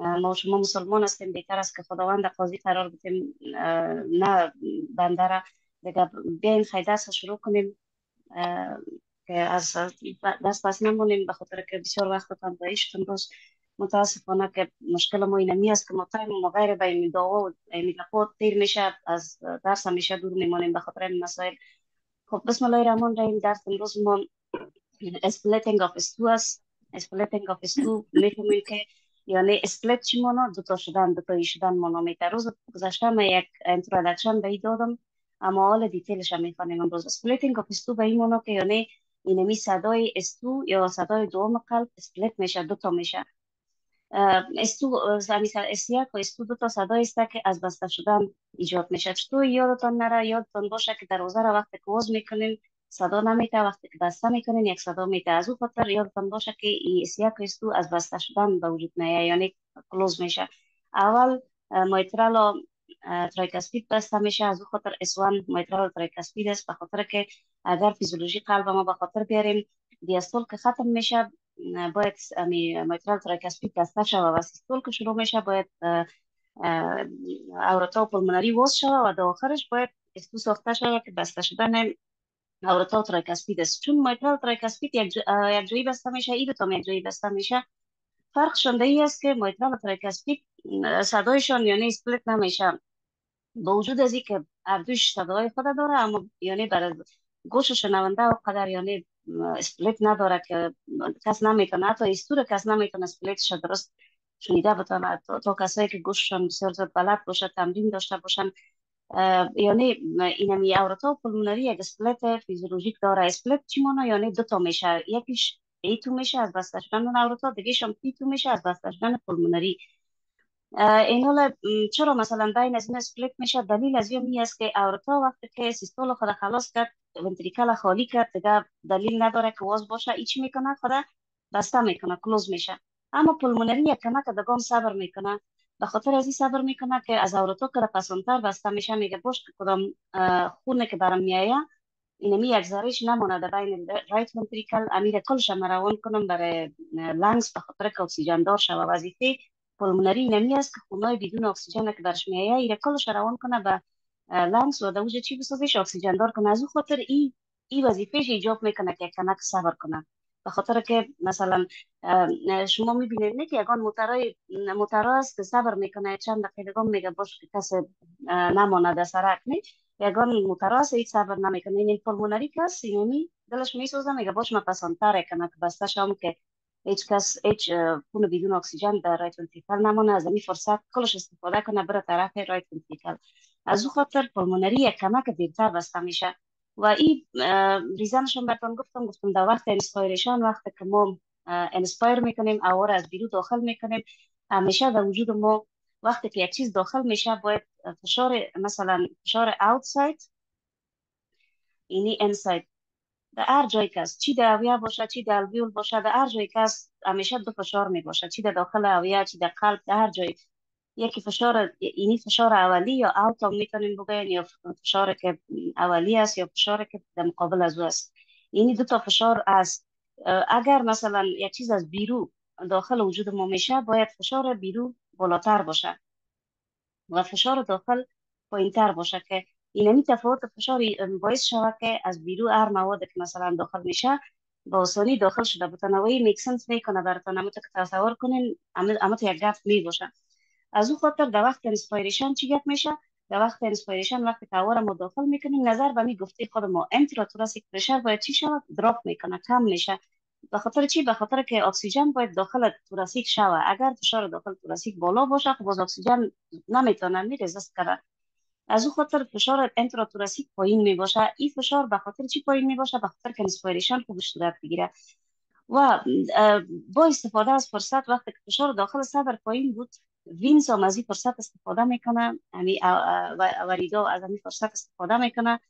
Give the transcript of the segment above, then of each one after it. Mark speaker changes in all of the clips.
Speaker 1: ما شما مسلمان هستیم، بهتر است که خداوند قاضی قرار بدیم، نه بنده را. دیگه بیاین خیلی دست شروع کنیم، اه، که از دست پس نمونیم، به خاطر که بسیار وقت تنهایی شد امروز. متاسفانه که مشکل ما اینمی است که ما تایم ما غیر به این دعوا و این گپات دیر میشه، از درس همیشه دور میمانیم به خاطر این مسائل. خب بسم الله الرحمن الرحیم. درس امروز ما اسپلیتینگ آف استو است. اسپلیتینگ آف استو میفهمیم که یعنی اسپلیت چی مانا؟ دوتا شدن، دوتایی شدن مانا میتر. روز گذشته من یک انترودکشن به این دادم، اما حال دیتیلش هم میخوانیم امروز. اسپلیتینگ آف استو به این مانا که یعنی اینمی صدای استو یا صدای دوم قلب اسپلیت میشه، دوتا میشه. استو زمین استیاک و استو دو تا صدای است که از بسته شدن ایجاد میشه. چطور یادتان نره؟ یادتان باشه که دروازه را وقتی که باز میکنین صدا نمیته، وقتی که بسته میکنین یک صدا میته. از او خاطر یادتان باشه که این استیاک و استو از بسته شدن به وجود میاد، یعنی کلوز میشه. اول مایترال و تریکاسپید بسته میشه، از او خاطر اسوان مایترال و تریکاسپید است. به خاطر که اگر فیزیولوژی قلب ما به خاطر بیاریم، دیاستول که ختم میشه باید میترال تراکسپید بسته شود و سیستول که شروع میشه باید اورتا و پلمونری واس شود و در آخرش باید استو ساخته شود که بسته شدن اورتا و تراکسپید است. چون میترال تراکسپید یک جایی بسته میشه، این دوتا یک جایی بسته میشه. فرقشان در این است که میترال و تراکسپید صدایشان یعنی اسپلیت نمیشه، با وجود از این که هر دوش صدای خود داره، اما یعنی برای گوش شنونده و قدر یعنی اسپلیت نداره که کس نمیتونه، حتی استور کس نمیتونه اسپلیتش درست شنیده بتونه. تا کسایی که گوششان بسیار زیاد بلد باشه، تمرین داشته باشن. یعنی اینمی اورتا و پلمونری یک اسپلیت فیزیولوژیک داره. اسپلیت چی مانه؟ یعنی دوتا میشه، یکیش ای تو میشه از بسته شدن اورتا، دیگهش هم پی تو میشه از بسته شدن پلمونری. این حالا چرا مثلا بین از این اسپلیت میشه؟ دلیل از این است که اورتا وقتی که سیستول خود خلاص کرد، ونتریکل خالی کرد، دیگه دلیل نداره که واز باشه، ایچی میکنه خود بسته میکنه، کلوز میشه. اما پلمونری یک کمک دگام صبر میکنه. به خاطر از این صبر میکنه که از اورتا که پسانتر بسته میشه، میگه باش که کدام خونه که برام میایه اینمی یک ذرهش نمونه در بین رایت ونتریکل، امیر کلش روان کنم برای لنگز، به خاطر که اکسیژن دار شوه. وظیفه پلمونری اینمی است که خونای بدون اکسیژن که درش میایه ایره کلش روان کنه به لنگز و دوجه چی بسازش اکسیژن دار کنه. از او خاطر ای وظیفهش ایجاب میکنه که کمک صبر کنه. به خاطر که مثلا شما میبینید نه که یگان موترا است که صبر میکنه چند دقیقه میگه باش که کس نمانه در سرک، نه یگان موترا است هیچ صبر نمیکنه. این پلمونری کس اینمی دلش میسوزه، میگه باش من پسانتر کنه که بسته شام که هیچ کس هیچ خون بدون اکسیژن در رایت ونتریکل نمونه، از این فرصت کلش استفاده کنه بره طرف رایت ونتریکل. از او خاطر پلمونری یک کمک دیرتر بسته میشه. و این ریزنشون براتون گفتم در وقت انسپایریشن، وقتی که ما انسپایر میکنیم اور از بیرون داخل میکنیم، همیشه در وجود ما وقتی که یک چیز داخل میشه باید فشار، مثلا فشار اوتساید اینی انساید، در هر جایی که است، چی در اویه باشه چی در الویول باشه، در هر جایی که است همیشه دو فشار می باشه، چی در داخل اویه چی در قلب، در هر جایی. یکی فشار اینی فشار اولی یا اوت هم میتونیم بگوین، یا فشار که اولی است یا فشار که در مقابل از او است. اینی دو تا فشار است. اگر مثلا یک چیز از بیرو داخل وجود ما میشه، باید فشار بیرو بالاتر باشه و فشار داخل پایینتر باشه، که اینمی تفاوت فشار باعث شود که از بیرو هر مواد که مثلا داخل میشه با آسانی داخل شده بتونه و این میکسنس میکنه براتون. اما که تصور کنین اما یک گفت می باشه. از او خاطر در وقت انسپایریشن چی گفت میشه؟ در وقت انسپایریشن وقتی که هوا ما داخل میکنیم، نظر به می گفته خود ما انتراتوراسیک پرشر باید چی شود؟ دراپ میکنه، کم میشه. به خاطر چی؟ به خاطر که اکسیژن باید داخل توراسیک شوه. اگر فشار داخل توراسیک بالا باشه، خب باز اکسیژن نمیتونه میرزست کنه. از او خاطر فشار انتراتوراسیک پایین می باشه. این فشار به خاطر چی پایین می باشه؟ به خاطر که انسپایریشن خوبش صورت بگیره. و با استفاده از فرصت وقتی که فشار داخل صدر پایین بود، وینز هم از این فرصت استفاده میکنه، یعنی وریدا از این فرصت استفاده میکنه.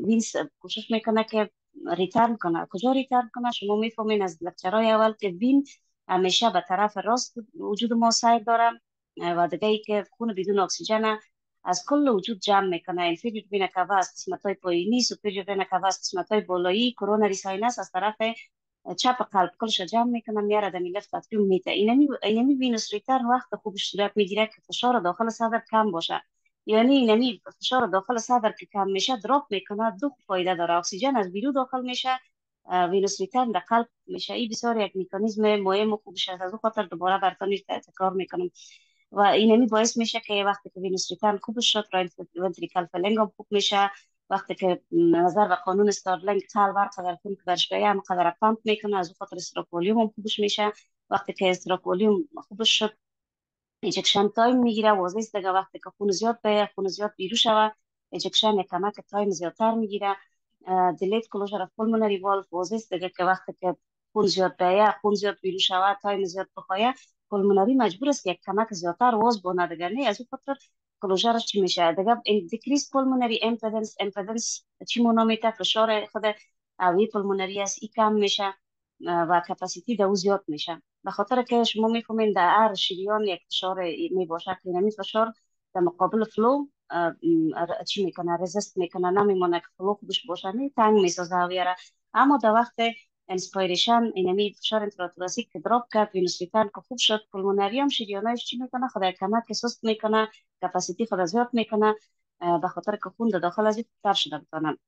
Speaker 1: وینز کوشش میکنه که ریترن کنه. کجا ریترن کنه؟ شما میفهمین از لکچرهای اول که وین همیشه به طرف راست وجود ما سیر داره و دیگه ای که خون بدون اکسیژن از کل وجود جمع میکنه. انفیریور وینا کاوا از قسمت های پایینی، سوپریور وینا کاوا از قسمت های بالایی، کرونری ساینس از طرف چپ قلب کلش جمع میکنه میاره در لفت اتریوم میته. اینمی وینوس ریترن وقت خوبش صورت میگیره که فشار داخل صدر کم باشه. یعنی اینمی فشار داخل صدر که کم میشه دراپ میکنه، دو فایده داره. اکسیژن از بیرون داخل میشه، وینوس ریترن در قلب میشه. این بسیار یک میکانیزم مهم و خوبش است. از اون خاطر دوباره برتانی تکرار میکنم. و اینمی باعث میشه که وقتی که وینوس ریترن خوبش شد، رایت ونتریکال فلنگ هم خوب میشه. وقتی که نظر به قانون استارلینگ قلب هر قدر خون که برش بره هم قدر پمپ میکنه، از اون خاطر استروپولیوم هم خوبش میشه. وقتی که استروپولیوم خوبش شد، ایجکشن تایم میگیره. واضح است دیگه وقتی که خون زیاد به خون زیاد بیرون شوه، ایجکشن کمک تایم زیادتر میگیره. دیلیت کلوزر اف پولمونری والف، واضح است دیگه که وقتی که خون زیاد به خون زیاد بیرون شوه، تایم زیاد بخواه، پولمونری مجبور است که کمک زیادتر واز بونه دیگه. نه از اون خاطر کلوزرش چی میشه دیگه؟ دیکریز پولمونری امپیدنس چی منامیته؟ فشار خود اوی پولمونری است ای کم میشه و کپاسیتی دو زیاد میشه. به خاطر که شما میفهمین در هر شریان یک فشار می باشه که نمی فشار در مقابل فلو چی میکنه؟ رزست میکنه، نمیمونه که فلو خوبش باشه، نه تنگ میسازه هویره. اما در وقت انسپایریشن اینمی فشار انتراتوراسیک که دراپ کرد، وینوس ریترن که خوب شد، پولمونری هم شریانایش چی میکنه؟ خدای کمک سست میکنه، کپاسیتی خود زیاد میکنه. به خاطر که خون در داخل از این تر شده بتانه.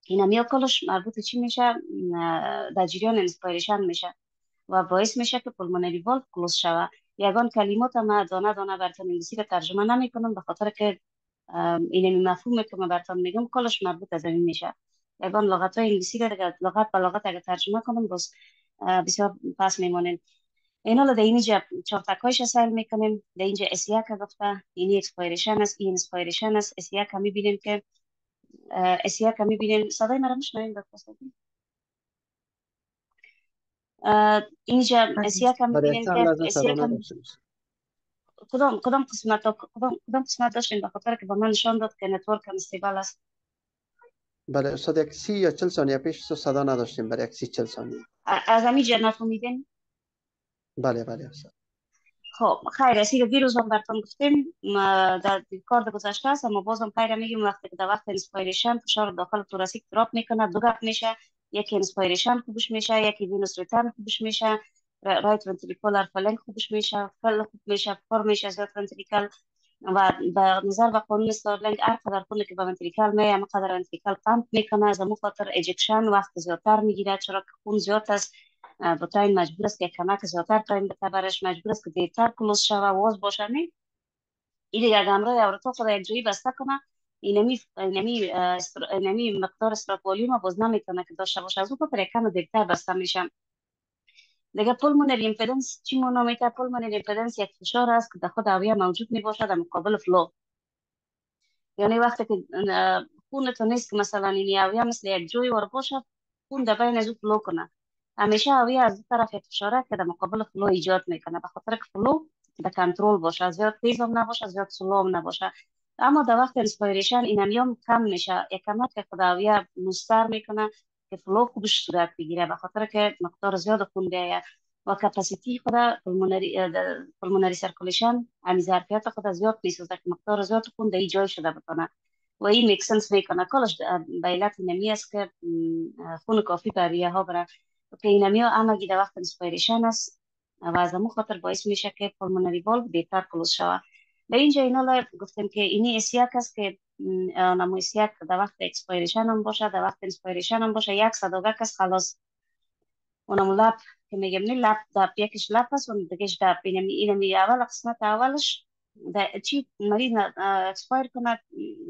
Speaker 1: اینمی کلش مربوط چی میشه؟ در جریان انسپایریشن میشه و باعث میشه که پولمونری والف کلوز شوه. یگان کلمات ما دانه دانه براتون انگلیسی رو ترجمه نمی کنم، به خاطر که این مفهومی که من براتون میگم کلش مربوط از این میشه. یگان لغت های انگلیسی رو دیگه لغت به لغت اگه ترجمه کنم باز بسیار پس میمونین. اینا رو در اینجا چهار تکایش سیل میکنیم. در اینجا اسیاک گفته اینی اکسپایریشن است، این اسپایریشن است. اسیاک هم میبینیم که اسیاک هم میبینیم. صدای مرا میشنوین دکتر؟ اینجا اسیاک هم
Speaker 2: برای
Speaker 1: میبینیم
Speaker 2: اکثر
Speaker 1: که
Speaker 2: لازم
Speaker 1: اسیاک
Speaker 2: صدا
Speaker 1: هم
Speaker 2: نداشته باشه.
Speaker 1: کدام قسمت داشتیم؟ به خاطر که به من نشان داد که نتورک هم استیبل است.
Speaker 2: بله استاد، یک 30 یا 40 ثانیه پیش صدا نداشتیم، برای یک 30 40 ثانیه.
Speaker 1: از همین جا نفهمیدین؟
Speaker 2: بله بله استاد.
Speaker 1: خب خیر، اسیر دیروز هم براتون گفتیم در کار گذشته است، اما بازم خیر میگیم وقتی که در وقت انسپایریشن فشار داخل توراسیک دراپ میکنه، دو گپ میشه. یکی انسپایریشن خوبش میشه، یکی وینوس ریترن خوبش میشه، رایت ونتریکولار فلنگ خوبش میشه، فل خوب میشه، پر میشه زیاد ونتریکل. و به نظر و قانون استارلینگ هر قدر خونه که به ونتریکل میه هم قدر ونتریکل پمپ میکنه. از همون خاطر ایجکشن وقت زیادتر میگیره، چرا که خون زیاد است. با تایم مجبور است که کمک زیادتر تایم بده برش، مجبور است که دیرتر کلوز شوه، واز باشه. نه این دیگه اگه همراه اورتا خود یک جایی بسته کنه، اینمی مقدار استراپولیوم باز نمیتونه که داشته باشه. از اون خاطر یک کم دیرتر بسته میشه. دیگه پولمونری امپیدنس چی منامیته؟ پولمونری امپیدنس یک فشار است که در خود هویه موجود میباشد در مقابل فلو. یعنی وقتی که خون تو نیست که مثلا این هویه مثل یک جوی ور باشه، خون در بین از او فلو کنه. همیشه هویه از این طرف یک فشاره که در مقابل فلو ایجاد میکنه، به خاطر که فلو در کنترل باشه، زیاد تیز هم نباشه، زیاد سلو هم نباشه. اما در وقت انسپایریشن این همیام کم میشه، یک کمک که خود هویه مستر میکنه که فلو خوبش صورت بگیره، به خاطر که مقدار زیاد خون بیاید و کپاسیتی خود پولمونری سرکولیشن همی ظرفیت خود زیاد میسازه که مقدار زیاد خون در جای شده بکنه. و این میک سنس میکنه کلش به علت نمی است که خون کافی برای ها بره که اینمی ها همگی در وقت انسپایریشن است و از همون خاطر باعث میشه که پولمونری والو بهتر کلوز شود. به اینجا اینا گفتم که اینی اسیاک است که نمو اسیاک در وقت اکسپایریشن هم باشه، در وقت انسپایریشن هم باشه، یک صداگک است خلاص. اونم لب که میگم نه لب دب، یکیش لب است و دیگهش دب. اینمی اول قسمت اولش چی مریض اکسپایر کنه،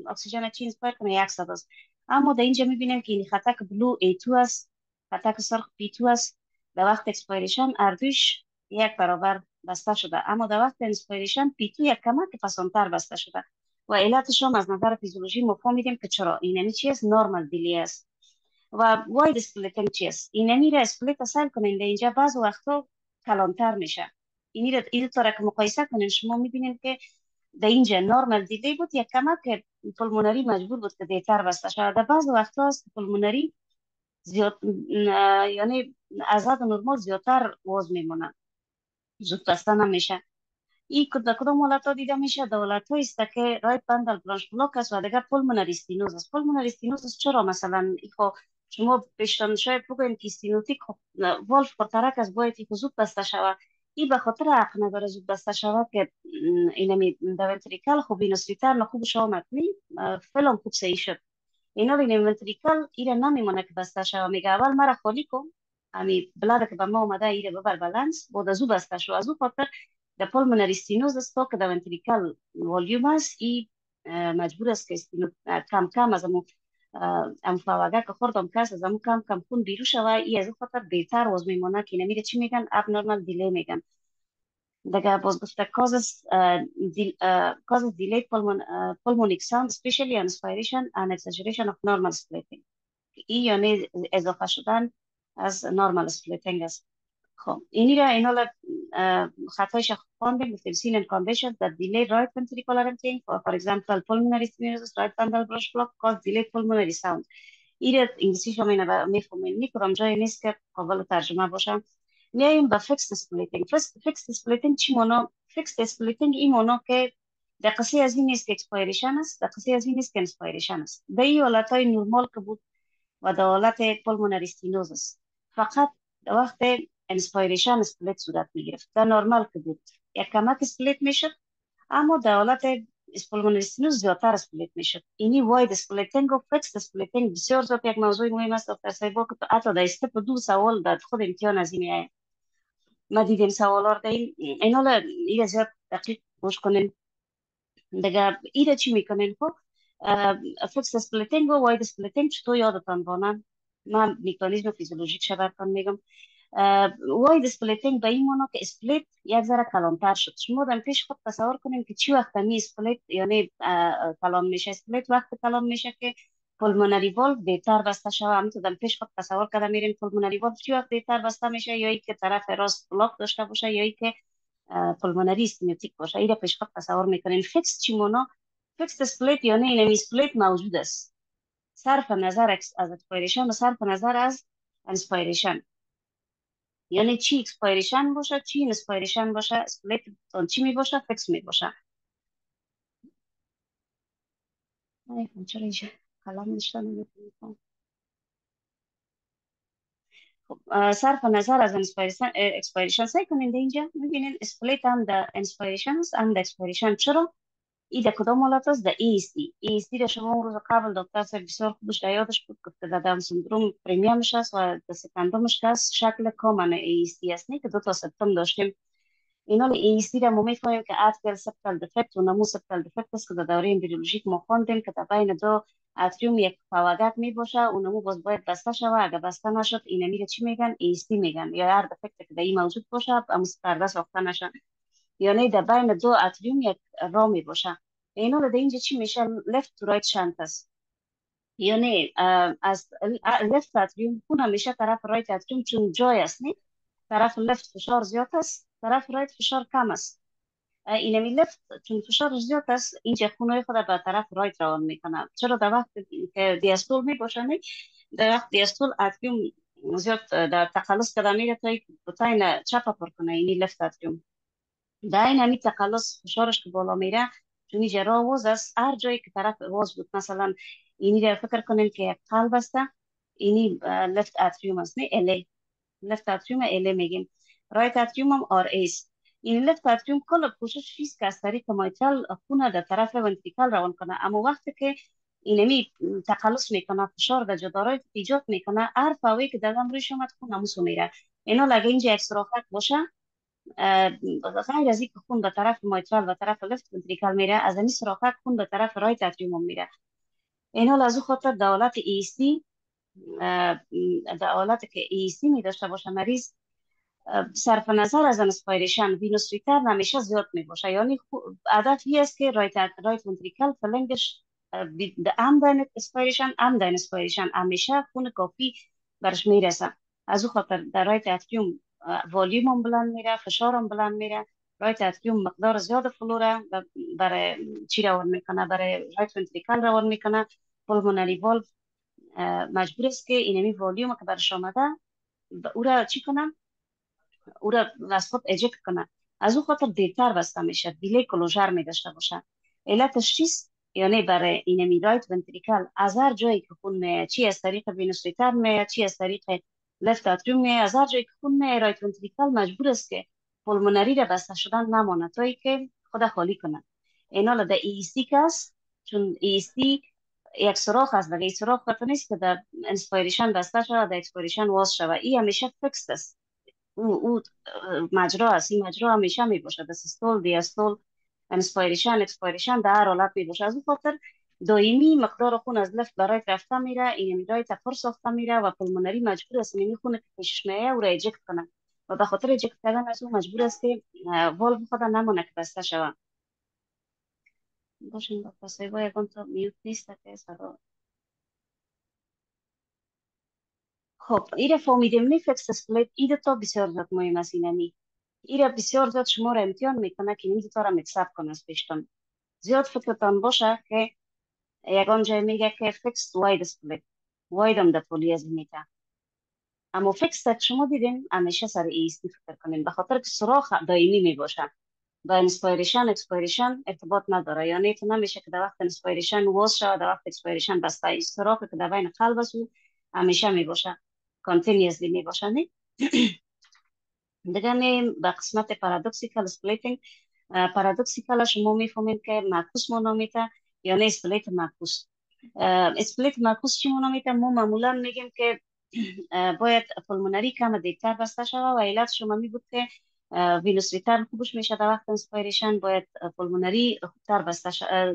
Speaker 1: اکسیژن چی اکسپایر کنه، 100 است. اما در اینجا میبینیم که این خطک بلو A2 است، خطک سرخ P2 است. در وقت اکسپایریشن اردوش یک برابر بسته شده، اما در وقت انسپایریشن P2 یک کمک پسانتر بسته شده. و علتش هم از نظر فیزیولوژی مفهومیدیم که چرا اینمی چی است؟ نورمال دیلی است. و واید اسپلیتنگ چیست؟ اینمی را اسپلیت سیل کنین در اینجا بعض وقتا کلانتر میشه. این طور که مقایسه کنین شما میبینین که در اینجا نورمال دیده بود، یک کمک که پولمونری مجبور بود که دیتر بسته شد. در بعض وقتا است پولمونری زیاد یعنی از حد نرمال زیادتر واز میمونه، زود بسته نمیشه. این کدام حالت ها دیده میشه؟ در حالت است که رایت بندل برانش بلاک است و دیگر پولمونری استینوز است. پولمونری استینوز است چرا مثلا شما پیشتان شاید بگوین که استینوتیک والف پرترک از باید که زود بسته شود. این به خاطر حق نداره زود بسته شود که اینمی در ونتریکل خوب اینوسریتر نخوبش آمد نی فلان خوب صحیح شد. اینا بینیم ونتریکل ایره نمیمونه که بسته شود، میگه اول مرا خالی کن، امی بلاده که به ما آمده ایره ببر بالانس بود از او بسته شد. از او خاطر در پولمونری استینوز است که در ونتریکل والیوم است ای مجبور است که کم کم از ام فوقه که خوردم کس از امو کم کم خون بیرو شوه. ای از او خاطر دیرتر باز میمونه که نمیره چی میگن ابنورمال دیلی میگن. دیگه باز گفته causes delayed pulmonic sound especially on inspiration and exaggeration of normal splitting. ای یعنی اضافه شدن از normal splitting است. خب اینی را اینا خطایش خواندیم. گفتیم seen in conditions that delay right ventricular emptying for example pulmonary stenosis right bundle brush block cause delayed pulmonary sound. این را انگلیسیش هم اینه میفهمیم نیکرم جای نیست که قابل ترجمه باشه. میایم به fixed splitting. fixed splitting چی مانا؟ fixed splitting این مانا که دقیقی از این نیست که expiration است، دقیقی از این نیست که inspiration است. به این حالتهای نورمال که بود و در حالت pulmonary stenosis فقط در وقت انسپایریشن اسپلیت صورت میگرفت. در نورمال که بود یک کمک اسپلیت میشد، اما در حالت پولمونری استینوز زیادتر اسپلیت میشد. اینی واید اسپلیتینگ و فیکس اسپلیتینگ بسیار زیاد یک موضوع مهم است. دکتر سایبا که حتی در استپ دو سوال در خود امتحان از این میآید. ما دیدیم سوالا رو اینا اینا زیاد دقیق گوش کنین. دیگه اینا چی میکنین؟ خب فیکس اسپلیتینگ و واید اسپلیتینگ چطور یادتان بانم؟ من مکانیزم فیزیولوژیک براتون میگم. واید اسپلیتینگ به این معنی که اسپلیت یک ذره کلانتر شد. شما در پیش خود تصور کنیم که چی وقت می اسپلیت یعنی کلان میشه. اسپلیت وقت کلان میشه که پولمونری والو دیرتر بسته شود. همینطور در پیش خود تصور کرده میرین پولمونری والو چی وقت دیرتر بسته میشه، یا ای که طرف راست بلاک داشته باشه یا ای که پولمونری استینوتیک باشه. این پیش خود تصور میکنین. فیکس چی معنی؟ فیکس اسپلیت یعنی این اسپلیت موجود است صرف نظر از اکسپایریشن و صرف نظر از انسپایریشن. یعنی چی اکسپایریشن باشه چی انسپایریشن باشه اسپلیت چی می باشه فیکس می باشه. چرا اینجا کلام نشته نمیتونم. خب صرف نظر از اکسپایریشن سعی کنید اینجا میبینید اسپلیت هم در انسپایریشن است هم در اکسپایریشن. چرا؟ ای در کدام حالت است؟ در EST را شما اون روز قبل دکتر صاحب بسیار خوبش در یادش بود که در داون سندروم پریمیومش است و در سکندومش هست شکل کامن EST است نه که دو تا سیمپتوم داشتیم. اینا EST را ما میفهمیم که اتریال سپتال دفکت و نمو سپتال دفکت است که در دوره امبریولوژیک ما خواندیم که در بین دو اتریوم یک فواگت می باشه و نمو باز باید بسته شود. اگر بسته نشد اینا میره چی میگن؟ EST میگن. یا هر دفکت که در این موجود باشه اما پرده ساخته نشه، یعنی در بین دو اتریوم یک راه می باشه. اینا در اینجا چی میشه؟ left to right shunt است. یعنی از left اتریوم خون همیشه طرف رایت اتریوم چون جای است نه، طرف left فشار زیاد است طرف رایت فشار کم است. اینمی left چون فشار زیاد است اینجا خونای خود به طرف رایت روان میکنه. چرا؟ در وقت که دیاستول می باشه نه، در وقت دیاستول اتریوم زیاد در تقلص کده میره تا این چپ پر کنه اینی left اتریوم. در این همی تقلص فشارش که بالا میره چون اینجا راه واز است. هر جایی که طرف واز بود مثلا اینی را فکر کنیم که قلب است، اینی left اتریوم است نه LA. left اتریوم LA میگیم. رایت اتریوم هم RA است. این left اتریوم کل کوشش چیست که از طریق مایترال خون در طرف ونتریکل روان کنه، اما وقتی که اینمی تقلص میکنه فشار در جدارای ایجاد میکنه هر فوایی که در رویش اومد خون هموسو میره. اینا لگه اینجا اکسترافت باشه غیر از اینکه خون به طرف مایترال و طرف لفت ونتریکل میره از این سراخت خون به طرف رایت اتریوم میره. این حال از او خاطر در حالت EST در حالت که EST می داشته باشه مریض صرف نظر از انسپایریشن وینوس ریترن همیشه زیاد می باشه. یعنی عادت هی است که رایت ونتریکل فلنگش ام در اسپایریشن ام در انسپایریشن همیشه خون کافی برش میرسه. از او خاطر در رایت اتریوم والیوم هم بلند میره، فشار هم بلند میره. رایت اتریوم مقدار زیاد فلوره برای چی روان میکنه؟ برای رایت ونتریکل روان میکنه. پولمونری والو مجبور است که اینمی والیوم که برش آمده او را چی کنم؟ او را از خود اجکت کنه. از او خاطر دیرتر بسته میشه، دیلی کلوژر می داشته باشه. علتش چیست؟ یعنی برای اینمی رایت ونتریکل از هر جایی که خون میاد، چی از طریق وینوس ریتر میاد، چی از طریق لفت اتریوم میاد، از هر جایی که خون میاد رایت ونتریکل مجبور است که پلمونری را بسته شدن نمانه تا که خود خالی کنه. اینا در ایستی است، چون ایستی یک سوراخ است، دیگه سوراخ قطع نیست که در انسپایریشن بسته شود در اکسپایریشن واز شود. این همیشه فکس است. او مجرا است، این مجرا همیشه می باشد، سیستول دیاستول انسپایریشن اکسپایریشن در هر حالت می باشد. از اون خاطر دائمی مقدار خون از لفت برای رفته میره، این میرای تفر ساخته میره و پلمونری مجبور است این خون که کشش میه او را ایجکت کنه و به خاطر ایجکت کردن از اون مجبور است که والو خود نمونه که بسته شود. باشین با پاسیبا یکم تا میوت نیست که صدا. خب ایره فهمیدیم نی فکس اسپلیت ایده تا بسیار زیاد مهم است. اینمی ایره بسیار زیاد شما را امتحان میکنه که این دو تا را مکسپ کنه از پیشتون. زیاد فکرتان باشه که یگان جای میگه که فکس واید اسپلیت، واید هم در پولی از میته، اما فکس که شما دیدین همیشه سر ایستی فکر کنین به خاطر که سوراخ دائمی میباشه. با انسپایریشن اکسپایریشن ارتباط نداره، یعنی تو نمیشه که در وقت انسپایریشن واز شود در وقت اکسپایریشن بسته. این سوراخ که در بین قلب است همیشه میباشه، کانتینیوسلی میباشه. نه دیگه میم به قسمت پارادوکسیکال سپلیتینگ. پارادوکسیکال شما میفهمید که معکوس مونومیته یعنی اسپلیت معکوس. اسپلیت معکوس چی مونومیته؟ ما معمولا میگیم که باید پلمونری کم دیرتر بسته شود و علت شما می بود که وینوس ریترن خوبش میشه در وقت انسپایریشن، باید پلمونری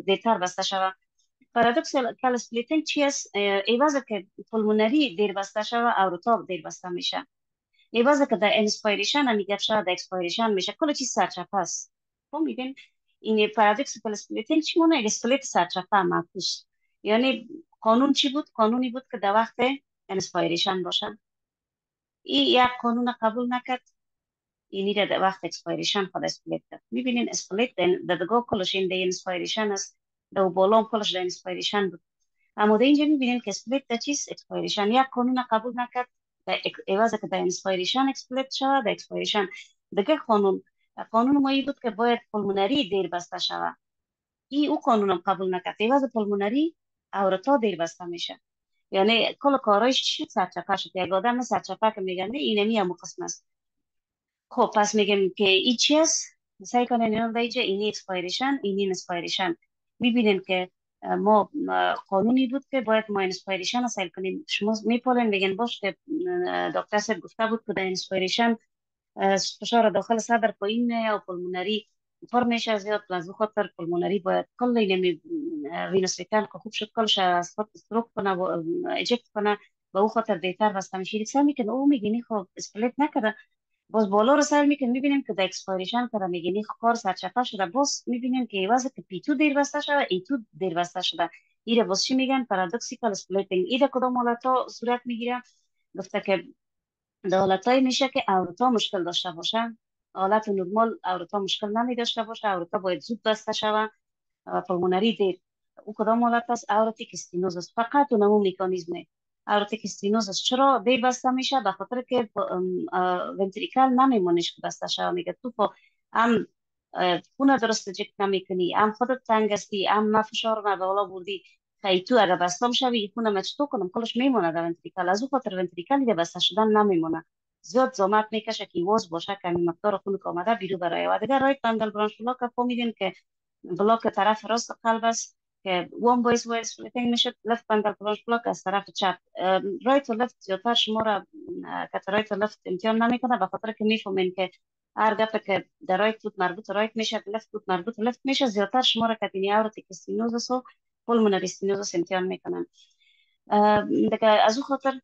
Speaker 1: دیرتر بسته شود. پارادوکسیکال سپلیتینگ چی است؟ ایوازه که پلمونری دیر بسته شود اوروتا دیر بسته میشه. ایوازه که در انسپایریشن هم میگه شاید در اکسپایریشن میشه، کل چیز سرچپه است. خب میبین این پارادوکسیکال سپلیتینگ چی مونه؟ اسپلیت سرچپه معکوس. یعنی قانون چی بود؟ قانونی بود که در وقت انسپایریشن باشه. این یک قانون قبول نکرد، اینی را در وقت اکسپایریشن خود اسپلیت کرد. میبینین اسپلیت در دگاه کلش این در انسپایریشن است، در بالام کلش در انسپایریشن بود. اما در اینجا میبینین که اسپلیت در چیز اکسپایریشن یک قانون قبول نکرد، در ایوازه که در انسپایریشن اکسپلیت شود در اکسپایریشن دیگه قانون ما ای بود که باید پلمونری دیر بسته شود. این او قانون هم قبول نکرد، ایوازه پلمونری اورتا دیر بسته میشه. یعنی کل کارایش چی سرچپه شد. یک آدم سرچپه که میگن اینمی هم قسم است. خب پس میگم که این چی است؟ سعی کنین اینا دیگه اینی اکسپایریشن اینی انسپایریشن. میبینیم که ما قانونی بود که باید ما انسپایریشن رو سعی کنیم. شما میپولین میگن باش که دکتر صاحب گفته بود که در انسپایریشن فشار داخل صدر پایین میه و پلمونری پر میشه زیاد، از خاطر پلمونری باید کل اینمی وینوس ریترن که خوب شد کلش از خود استروک کنه و ایجکت کنه و او خاطر دیتر بسته میشه. سعی میکنه او میگینی خب اسپلیت نکرده، باز بالا رو سر میکنیم میبینیم که در اکسپایریشن کرده میگینی کار سرچپه شده، باز میبینیم که ایوازه که پی تو دیر بسته شده ای تو دیر بسته شده. ایره باز چی میگن؟ پارادوکسیکال سپلیتینگ. ایره کدام حالتا صورت میگیره؟ گفته که در حالتایی میشه که اورتا مشکل داشته باشه. حالت نرمال اورتا مشکل نمی داشته باشه، اورتا باید زود بسته شوه و پلمونری دیر. او کدام حالت است؟ اورتیک استینوز است. فقط اونمو میکانیزمه اورتیک استینوز است. چرا دیر بسته میشه؟ به خاطر که ونتریکل نمیمونش که بسته شوه. میگه تو هم خونه درست جک نمیکنی، هم خودت تنگ هستی، هم ما فشار ما بالا بردی، خیلی تو اگه بستم شوی خونه ما چطور کنم؟ کلش میمونه در ونتریکل. از او خاطر ونتریکل دیگه بسته شدن نمیمونه، زیاد زحمت میکشه که واز باشه که مقدار خون که آمده بیرو برای و دیگه رایت بندل برانش بلاک فهمیدین که بلاک طرف راست قلب است که وان بایز وایز سپلیتینگ میشه. لفت بندل برانش بلاک از طرف چپ. رایت و لفت زیادتر شما را که رایت و لفت امتحان نمیکنه به خاطر که میفهمین که هر دفعه که در رایت بود مربوط رایت میشه، لفت بود مربوط لفت میشه. زیادتر شما را کتینی اورتیک استینوزس و پولمونری استینوزس امتحان میکنن. دیگه از او خاطر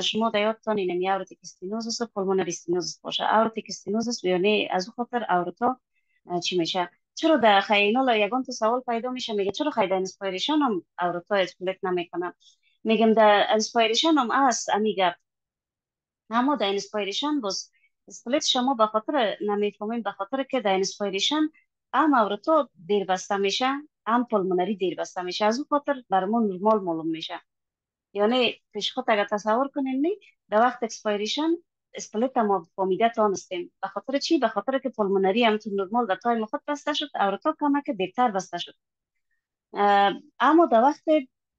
Speaker 1: شما در یادتان اینمی اورتیک استینوزس و پولمونری استینوزس باشه. اورتیک استینوزس یعنی از او خاطر اورتا چی میشه؟ چرا در خیلی یگان تو سوال پیدا میشه، میگه چرا خیلی در انسپایریشن هم اورتا اسپلیت نمیکنه؟ میگم در انسپایریشن هم هست امیگه، اما در انسپایریشن باز اسپلیت شما به خاطر نمیفهمین، به خاطر که در انسپایریشن هم اورتا دیر بسته میشه هم پولمونری دیر بسته میشه. از اون خاطر برامون نرمال معلوم میشه. یعنی پیش خود اگر تصور کنین نی در وقت اکسپایریشن اسپلیت ما فامیده تانستیم. به خاطر چی؟ به خاطر که پولمونری هم تو نرمال در تایم خود بسته شد، اورتا کمک دیرتر بسته شد اما در وقت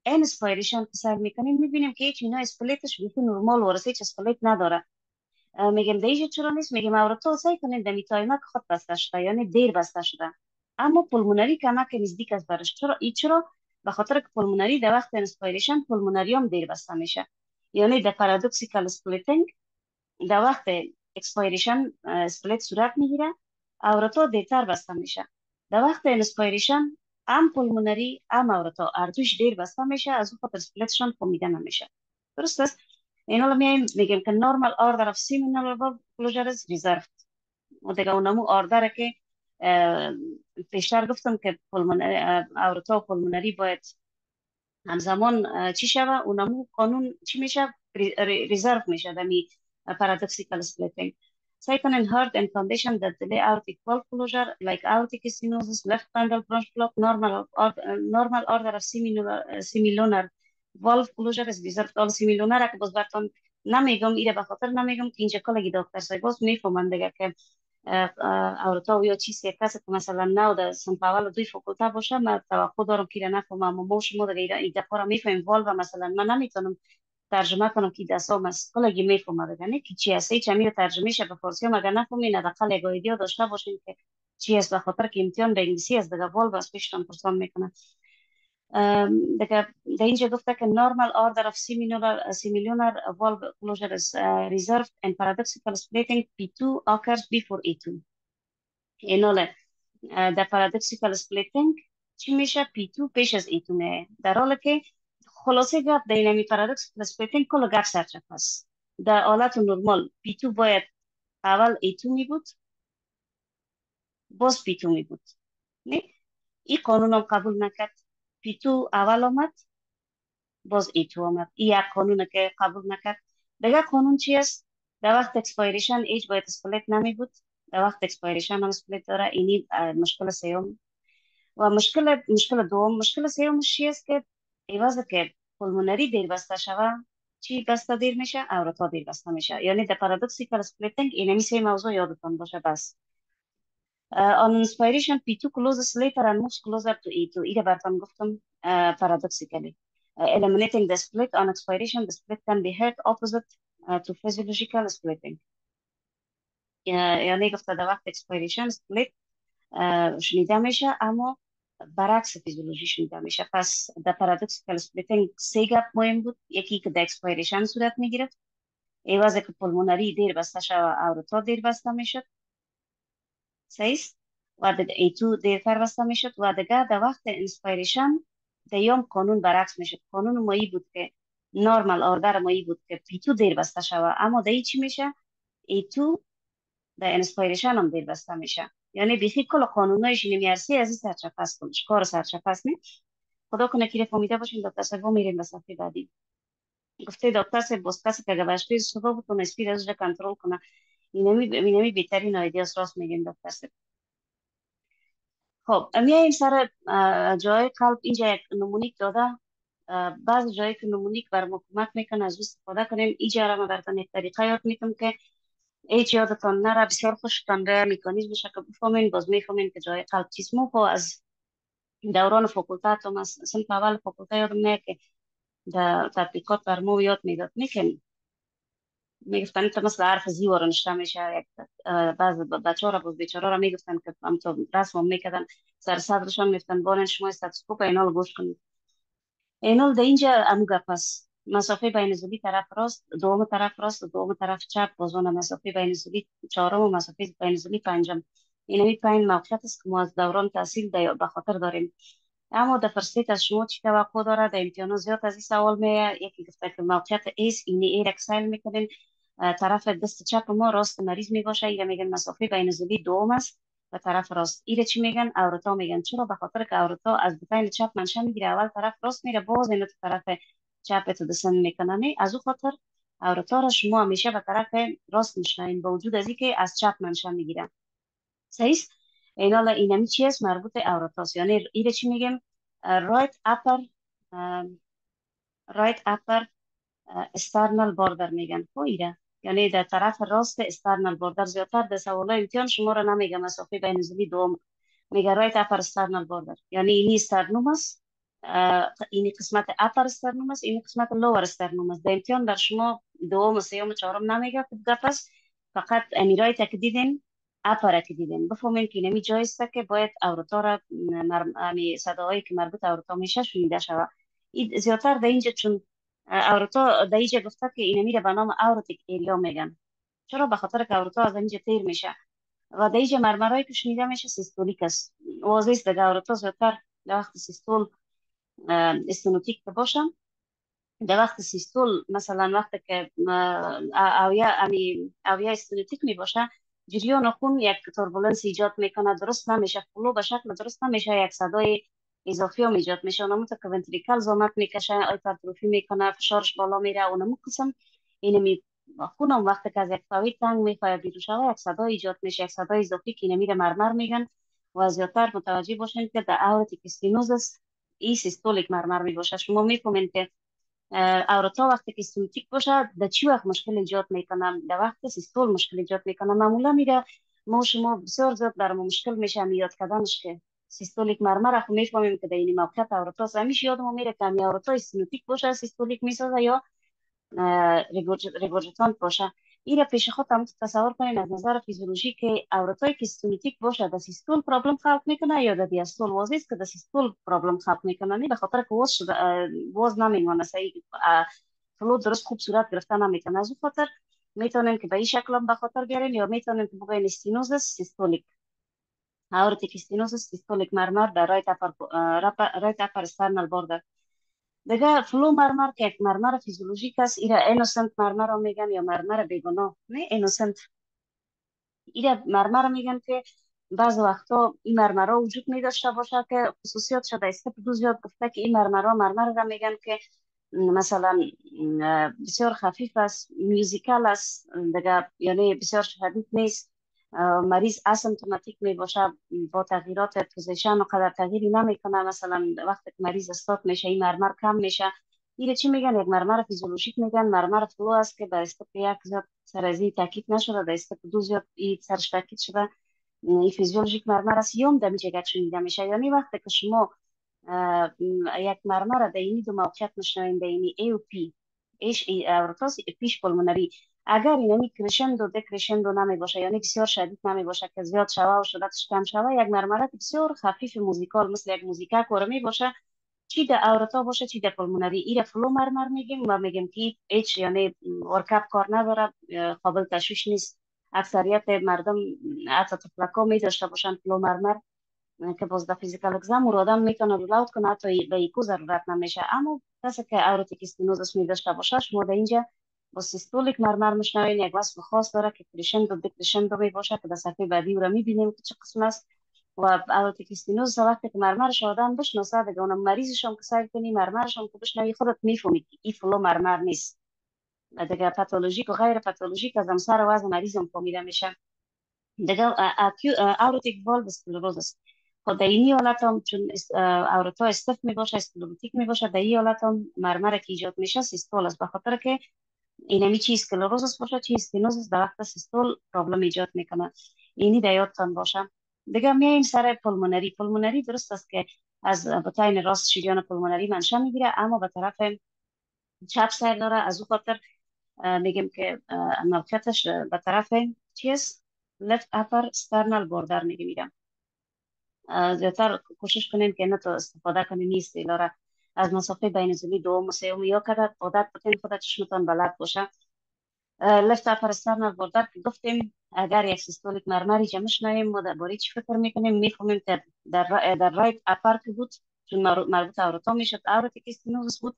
Speaker 1: انسپایریشن که سر میکنیم میبینیم که هیچ اینا اسپلیتش بیخی نورمال ورسه، هیچ اسپلیت نداره. میگم دیگه چرا نیست؟ میگم اورتا سعی کنین دمی تایمک خود بسته شده، یعنی دیر بسته شده، اما پولمونری کمک نزدیک از برش. چرا به خاطر که پولمونری در وقت انسپایریشن پولمونری هم دیر بسته میشه، یعنی در پارادوکسیکال اسپلیتینگ در وقت اکسپایریشن اسپلیت صورت میگیره، اورتا دیرتر بسته میشه. در وقت انسپایریشن هم پولمونری هم اورتا اردوش دیر بسته میشه، از اون خاطر اسپلیتشان کمیده نمیشه. درست است؟ این حالا میگیم که normal order of seminal valve closure is reserved. و دیگه اونمو آردره که پیشتر گفتم که اورتا و پولمونری باید همزمان چی شوه، اونمو قانون چی میشه؟ ریزرو میشه دمی paradoxical splitting. Second, in heart and condition that delay aortic valve closure, like aortic stenosis, left bundle branch block, normal order of semilunar valve closure is reserved. all semilunar که باز براتون نمیگم، ایره به خاطر نمیگم که اینجا کلگی دکتر صاحب باز میفهمن دیگه که اورتا و یا چیزی کسی که مثلا نو در سنف اول دوی فاکولته باشه، من توقع دارم که نفهمم، اما ما شما دیگه این دفعه را میفهمیم والو مثلا من نمیتونم ترجمه کنم که دستام است کلگی میفهمم دیگه نه که چی هستی چمی رو ترجمه شه به فارسی، مگر نفهمین حداقل یک ایده داشته باشین که چی است، به خاطر که امتحان به انگلیسی است دیگه والو از پیشتون پرسان میکنه. دیگه در اینجا گفته که normal order of semilunar valve closure is reserved and paradoxical splitting P2 occurs before E2. این حاله در paradoxical splitting چی میشه؟ P2 پیش از E2 میه، در حالی که خلاصه گپ در اینمی paradoxical splitting کل گپ سرچپ هست. در حالت نرمال P2 باید اول E2 می بود باز P2 می بود، نه؟ این قانون هم قبول نکرد، P2 اول آمد باز E2 آمد، این یک قانون که قبول نکرد. دیگه قانون چی است؟ در وقت اکسپایریشن ایج باید اسپلیت نمی بود، در وقت اکسپایریشن هم اسپلیت داره. اینی مشکل سیوم. و مشکل سیومش چی است؟ که ایوازه که پولمونری دیر بسته شوه، چی بسته دیر میشه؟ اورتا دیر بسته میشه. یعنی در پارادوکسیکال اسپلیتینگ اینمی سه موضوع یادتان باشه بس. On inspiration, P2 closes later and moves closer to E2. ایره براتون گفتم paradoxically. Eliminating the split on expiration, the split can be held opposite to physiological splitting. یعنی گفته در وقت expiration split شنیده میشه، اما برعکس فیزیولوژی شنیده میشه. پس در paradoxical splitting سه گپ مهم بود. یکی که در expiration صورت میگرفت، ایوازه که پولمونری دیر بسته شد، اورتا دیر بسته میشد، صحیح؟ و در A2 دیرتر بسته میشد. و دیگه در وقت انسپایریشن دیام قانون برعکس میشد. قانون مایی بود که نورمال آردر مایی بود که P2 دیر بسته شود، اما در چی میشه؟ A2 در انسپایریشن هم دیر بسته میشه. یعنی بیخی کل قانونایش نمیارسی از این سرچپس کنش، کار سرچپس نه. خدا کنه که فهمیده باشین. دکتر صاحب میریم به صفحه بعدی. گفته دکتر صاحب باز کسی که گوشتی صبح بتونه اسپید ازش کنترل کنه، اینمی بهترین ایدیاس راست میگیم دکتر صاحب. خب میایم سر جای قلب. اینجا یک نمونیک داده، بعض جایی که نمونیک بر ما کمک میکنه از استفاده کنیم. اینجا را من براتون یک طریقه یاد میکنم که هیچ یادتان نره، بسیار خوشتان به میکانیزمش که بفهمین، باز میفهمین که جای قلب چیست. مو از دوران فاکولته تا صنف اول فاکولته یادم میاد که در تطبیقات بر ما یاد میداد میکنیم، میگفتن که مثل حرف زیور نشته میشه. بعض بچه ها را باز بیچاره را میگفتن که هم تو رسم میکردن، سر صدرشان میفتن بانن شما استاتوسکوپ اینال گوش کنید. اینال در اینجا اموگه پس مسافه بین زولی طرف راست، دوم طرف راست و دوم طرف چپ، بازون مسافه بین زولی چهارم و مسافه بین زولی پنجم. اینمی پنج موقعیت است که ما از دوران تحصیل به خاطر داریم. اما در فرستیت از شما چی توقع داره؟ در امتحان زیاد از این سوال میه. یکی گفته که موقعیت ایس اینی ایر اکسایل میکنین، طرف دست چپ ما راست مریض میباشه، ایره میگن مسافه بین زولی دوم است و طرف راست. ایره چی میگن؟ اورتا میگن. چرا؟ به خاطر که اورتا از بطن چپ منشأ میگیره، اول طرف راست میره، باز اینو طرف چپ تو دسن میکنن. از او خاطر اورتا را شما همیشه به طرف راست میشنین، با وجود از اینکه از چپ منشأ میگیره. صحیح؟ اینا اینمی چی است؟ مربوط اورتاست. یعنی ایره چی میگم؟ right upper external border میگن. خب ایره یعنی در طرف راست external border. زیادتر در سوالای امتحان شما را نمیگم مسافه بین زولی دوم، میگه right upper external border، یعنی اینی استرنوم است این قسمت اپر استرنوم است، این قسمت لور استرنوم است. در امتحان بر شما دوم و سوم و چهارم نمیگه که گپ است، فقط امیرای که دیدین اپر که دیدین بفهمین که نمی جای است که باید اورتا را امی صداهایی که مربوط اورتا میشه شنیده شود. این زیادتر در اینجا چون اورتا در اینجا گفته که این میره به نام اورتیک ایریا میگن. چرا؟ به خاطر که اورتا از اینجا تیر میشه و در اینجا مرمرایی که شنیده میشه سیستولیک است. واضح است در اورتا زیادتر در وقت سیستول استنوتیک باشه. در وقت سیستول مثلا وقتی که اویا استنوتیک می باشه، جریان خون یک توربولنس ایجاد میکنه، درست نمیشه، فلو به شکل درست نمیشه، یک صدای اضافی هم ایجاد میشه. اونمو که ونتریکل زامت میکشه، هایپرتروفی میکنه، فشارش بالا میره. اونمو قسم اینمی خون هم وقتی که از یک فاوی تنگ میخواه بیرون شوه، یک صدای ایجاد میشه، یک صدای اضافی که اینمی رو مرمر میگن. و زیادتر متوجه باشین که در اورتیک استینوزس ای سیستولیک مرمر می باشه. شما میفهمین که اورتا وقتی که سیستولیک باشه در چی وقت مشکل ایجاد میکنم، در وقت سیستول مشکل ایجاد میکنم. معمولا میره ما شما بسیار زیاد برام مشکل میشه یاد کردنش که سیستولیک مرمر خو میفهمیم که در این موقعیت اورتا همیشه یادم میره که می اورتا سیستولیک باشه سیستولیک میسازه یا ریگورژیتانت باشه. این را پیش خود هم تصور کنین از نظر فیزیولوژی که اورتای که سیستولیک باشه در سیستول پرابلم خلق میکنه یا در دیاستول. واضح است که در سیستول پرابلم خلق میکنه، نه به خاطر که واز نمیمونه صحیح، فلو درست خوب صورت گرفتن نمیکنه. از اون خاطر میتونیم که به این شکل هم به خاطر بیاریم یا میتونیم که بگویم استینوزس سیستولیک، اورتیک استینوزس سیستولیک مرمر در رایت اپر استرنال بوردر. دیگه فلو مرمر که یک مرمر فیزیولوژیک است، ایره اینوسنت مرمر رو میگن یا مرمر بیگناه. نه اینوسنت، ایره مرمر میگن که بعض وقتا این مرمرها وجود می داشته باشه که خصوصیات شده استپ دو زیاد گفته که این مرمرها مرمر را میگن که مثلا بسیار خفیف است، میوزیکال است، دیگه یعنی بسیار شدید نیست، مریض اسیمپتوماتیک می باشه، با تغییرات پوزیشن و قدر تغییری نمیکنه. مثلا وقتی که مریض استاپ میشه این مرمر کم میشه. این چی میگن؟ یک مرمر فیزیولوژیک میگن. مرمر فلو است که به استپ یک زیاد سر از این تاکید نشده، در استپ دو زیاد این سرش تاکید شده. این فیزیولوژیک مرمر است یا در میشه گچ شنیده میشه. یعنی وقتی که شما یک مرمر در اینی دو موقعیت میشنوین، در اینی ای و پی، ایش ای اورتاس پیش پلمونری، اگر اینمی کرشندو دکرشندو نمی باشه، یعنی بسیار شدید نمی باشه که زیاد شوه و شدتش کم شوه، یک مرمره بسیار خفیف موزیکال مثل یک موزیکا کورمی باشه، چی در اورتا باشه چی در پلمونری، ایره فلو مرمر میگیم و میگیم که ایچ یعنی ورکاب کار نداره، قابل تشویش نیست. اکثریت مردم حتی تفلکا می داشته باشن فلو مرمر که باز در فیزیکال اگزم رو آدم میتونه رول اوت کنه، حتی به ایکو ضرورت نمیشه. اما کسی که اورتیک استینوزس می داشته باشه، شما در اینجا با سیستولیک مرمر میشنوین. یک وصف خاص داره که کرشندو دکرشندو می باشه که در صفحه بعدی رو میبینیم که چه قسم است. و اورتیک استینوزس وقتی که مرمرش آدم بشناسه، دیگه اونم مریضش هم که سعی کنی مرمرش هم که بشنوی، خودت میفهمی که این فلو مرمر نیست. دیگه پاتولوژیک و غیر پاتولوژیک از امسر وزن مریض هم فهمیده میشه. دیگه اورتیک والو اسکلروزس، خود در اینی حالت هم چون اورتا استف می باشه، اسکلروتیک می باشه، در این حالت هم مرمر که ایجاد میشه سیستول است، بخاطر که اینمی چی اسکلروزس باشه چی استینوزس در وقت سیستول پرابلم ایجاد میکنه. اینی در یادتان باشه. دیگه میایم سر پلمونری. پلمونری درست است که از بطین راست شریان پلمونری منشأ میگیره، اما به طرف چپ سر داره. از او خاطر میگیم که موقعیتش به طرف چیست؟ left upper sternal border میگیم. زیادتر کوشش کنیم که نه تو استفاده کنیم نیست ایلاره از مسافه بین زمین دوم و سوم یا کدر عادت بکنید خودت چشمتان بلد باشه. left upper sternal border که گفتیم اگر یک سیستولیک مرمری جمع شنویم ما درباره چی فکر میکنیم، میفهمیم که در رایت اپر که بود چون مربوط اورتا میشه اورتیک استینوزس بود،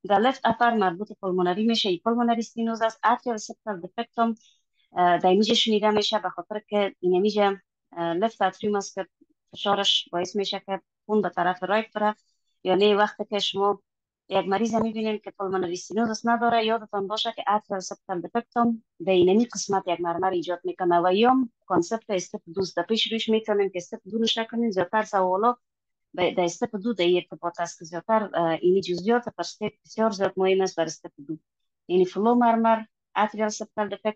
Speaker 1: در لفت اپر مربوط پلمونری میشه ای پلمونری استینوزس. اتریال سپتال دفکتوم در اینجا شنیده میشه به خاطر که این اینجا لفت اتریوم است که فشارش باعث میشه که خون به طرف رایت بره. یعنی وقتی که شما یک مریض میبینیم که پلمونری استینوزس نداره، یادتان باشه که اتریال سپتال دفکتوم در اینمی قسمت یک مرمر ایجاد میکنه و یا کانسپت استپ دوز در پیش روش میتونیم که استپ دو روش نکنیم. زیادتر سوالا در استپ دو در ارتباط است که زیادتر اینی جزئیات پر استپ بسیار زیاد مهم است بر استپ دو. یعنی فلو مرمر، اتریال سپتال دفکت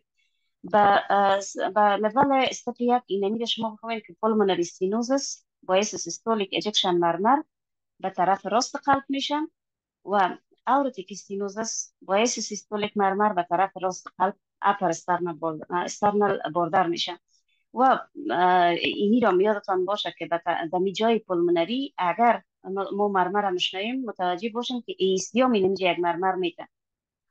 Speaker 1: با لول استپ یک اینمی شما بخواهید که پلمونری استینوزس باعث سیستولیک اجکشن مرمر به طرف راست قلب میشن و اورتیک استینوزس باعث سیستولیک مرمر به طرف راست قلب اپر استرنال باردر میشه و اینی را یادتان باشه که در جای پلمونری اگر ما مرمر میشنویم متوجه باشیم که ایستی هم اینجا یک مرمر میده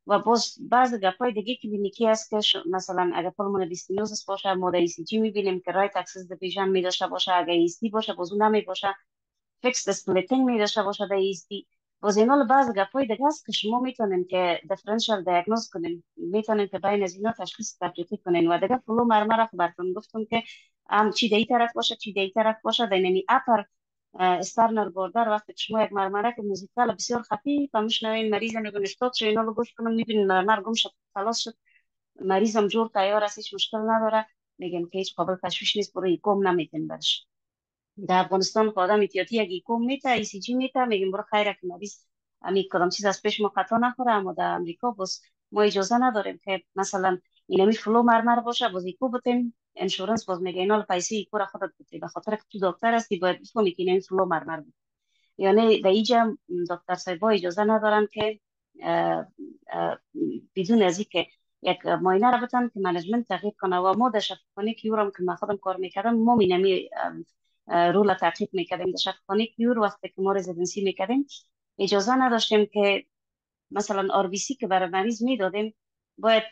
Speaker 1: و باز بعض گپای دیگه که بینیکی است که مثلا اگر پلمونری استینوزس باشه ما در ECG میبینیم که رایت اکسس دیویژن می داشته باشه، اگر ایستی باشه باز اون نمی باشه، فیکس اسپلیتینگ می داشته باشه در ایستی. باز اینا بعض گپای دیگه است که شما میتونیم که دیفرنشیال دیاگنوز کنیم، میتونیم که بین از اینا تشخیص تفریقی کنین و دیگه فلو مرمر خب براتون گفتم که چی دی طرف باشه چی دی طرف باشه در نمی اپر استرنال بوردر وقتی که شما یک مرمره که موزیکال بسیار خفیف و میشنوین مریض میگن اشتاد شو اینا رو گوش کنم میبینین مرمر گم شد خلاص شد مریضم جور تیار است هیچ مشکل نداره میگن که هیچ قابل تشویش نیست برو ایکوم نمیتین برش. در افغانستان خود آدم احتیاطی یک ایکوم میته ECG میته میگیم برو خیره که مریض امی کدام چیز از پیش ما خطا نخوره. اما در امریکا بس ما اجازه نداریم که مثلا اینمی فلو مرمر باشه باز ایکو بتیم انشورنس باز میگه اینا پیسه ایکو را خودت بتی به خاطر که تو دکتر هستی باید بفهمی که اینمی فلو مرمر بود. یعنی در اینجا دکتر صاحبا اجازه ندارن که اه، اه، بدون از اینکه یک معاینه را بتن که منیجمنت تغییر کنه و ما در شفاخانه کیورم که من خودم کار میکردم ما مینمی رول تعقیب میکردیم در شفاخانه کیور وقتی که ما رزیدنسی میکردیم اجازه نداشتیم که مثلا RBC که برای مریض میدادیم باید